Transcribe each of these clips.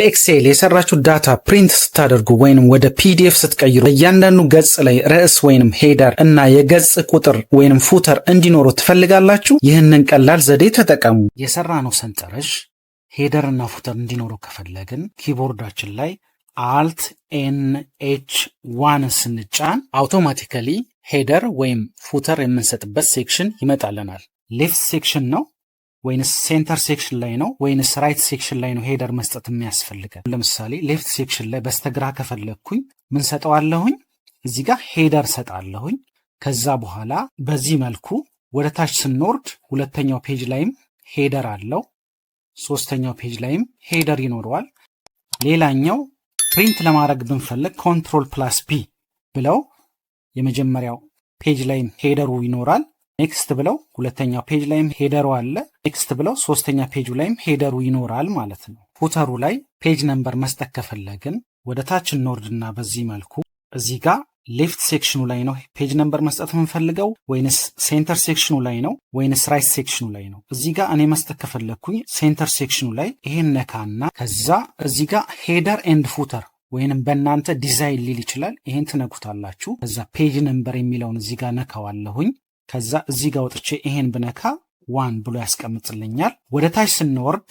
ኤክሴል የሰራችሁ ዳታ ፕሪንት ስታደርጉ ወይንም ወደ ፒዲኤፍ ስትቀይሩ እያንዳንዱ ገጽ ላይ ርዕስ ወይንም ሄደር እና የገጽ ቁጥር ወይንም ፉተር እንዲኖሩ ትፈልጋላችሁ? ይህንን ቀላል ዘዴ ተጠቀሙ። የሰራነው ሰንጠረዥ ሄደር እና ፉተር እንዲኖሩ ከፈለግን ኪቦርዳችን ላይ አልት ኤን ኤች ዋን ስንጫን አውቶማቲካሊ ሄደር ወይም ፉተር የምንሰጥበት ሴክሽን ይመጣልናል። ሌፍት ሴክሽን ነው ወይንስ ሴንተር ሴክሽን ላይ ነው ወይንስ ራይት ሴክሽን ላይ ነው ሄደር መስጠት የሚያስፈልገን? ለምሳሌ ሌፍት ሴክሽን ላይ በስተግራ ከፈለግኩኝ ምን ሰጠዋለሁኝ? እዚህ ጋር ሄደር ሰጣለሁኝ። ከዛ በኋላ በዚህ መልኩ ወደ ታች ስንወርድ ሁለተኛው ፔጅ ላይም ሄደር አለው፣ ሶስተኛው ፔጅ ላይም ሄደር ይኖረዋል። ሌላኛው ፕሪንት ለማድረግ ብንፈልግ ኮንትሮል ፕላስ ፒ ብለው የመጀመሪያው ፔጅ ላይም ሄደሩ ይኖራል። ኔክስት ብለው ሁለተኛው ፔጅ ላይም ሄደሩ አለ። ኔክስት ብለው ሶስተኛ ፔጁ ላይም ሄደሩ ይኖራል ማለት ነው። ፉተሩ ላይ ፔጅ ነምበር መስጠት ከፈለግን ወደ ታች እንወርድና በዚህ መልኩ እዚህ ጋር ሌፍት ሴክሽኑ ላይ ነው ፔጅ ነምበር መስጠት የምንፈልገው ወይንስ ሴንተር ሴክሽኑ ላይ ነው ወይንስ ራይት ሴክሽኑ ላይ ነው? እዚህ ጋር እኔ መስጠት ከፈለግኩኝ ሴንተር ሴክሽኑ ላይ ይሄን ነካና ከዛ እዚህ ጋር ሄደር ኤንድ ፉተር ወይንም በእናንተ ዲዛይን ሊል ይችላል። ይሄን ትነኩታላችሁ። ከዛ ፔጅ ነምበር የሚለውን እዚህ ጋር ነካዋለሁኝ። ከዛ እዚህ ጋር ወጥቼ ይሄን ብነካ 1 ብሎ ያስቀምጥልኛል። ወደ ታች ስንወርድ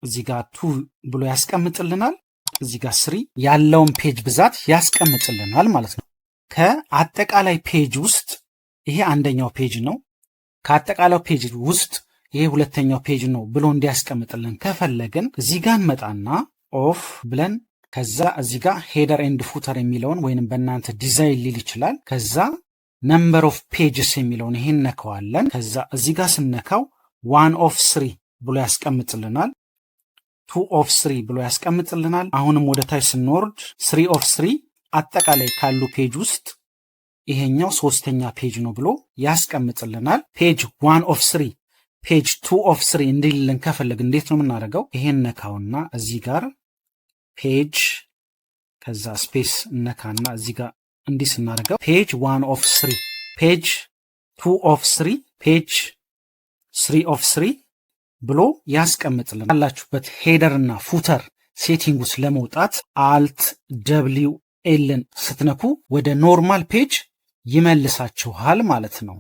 እዚህ ጋር 2 ብሎ ያስቀምጥልናል። እዚህ ጋር 3 ያለውን ፔጅ ብዛት ያስቀምጥልናል ማለት ነው። ከአጠቃላይ ፔጅ ውስጥ ይሄ አንደኛው ፔጅ ነው፣ ከአጠቃላይ ፔጅ ውስጥ ይሄ ሁለተኛው ፔጅ ነው ብሎ እንዲያስቀምጥልን ከፈለግን እዚህ ጋር እንመጣና ኦፍ ብለን ከዛ እዚህ ጋር ሄደር ኤንድ ፉተር የሚለውን ወይንም በእናንተ ዲዛይን ሊል ይችላል። ከዛ ነምበር ኦፍ ፔጅስ የሚለውን ይሄን ነካዋለን። ከዛ እዚህ ጋር ስነካው 1 ኦፍ 3 ብሎ ያስቀምጥልናል። 2 ኦፍ 3 ብሎ ያስቀምጥልናል። አሁንም ወደ ታች ስንወርድ 3 ኦፍ 3 አጠቃላይ ካሉ ፔጅ ውስጥ ይሄኛው ሶስተኛ ፔጅ ነው ብሎ ያስቀምጥልናል። ፔጅ 1 ኦፍ 3 ፔጅ 2 ኦፍ 3 እንዲልን ከፈለግ እንዴት ነው የምናደርገው? ይሄን ነካውና እዚህ ጋር ፔጅ ከዛ ስፔስ ነካና እዚህ ጋር እንዲህ ስናደርገው ፔጅ 1 ኦፍ 3 ፔጅ 2 ኦፍ 3 ፔጅ 3 ኦፍ 3 ብሎ ያስቀምጥልን። ያላችሁበት ሄደር እና ፉተር ሴቲንግ ውስጥ ለመውጣት አልት ደብሊው ኤልን ስትነኩ ወደ ኖርማል ፔጅ ይመልሳችኋል ማለት ነው።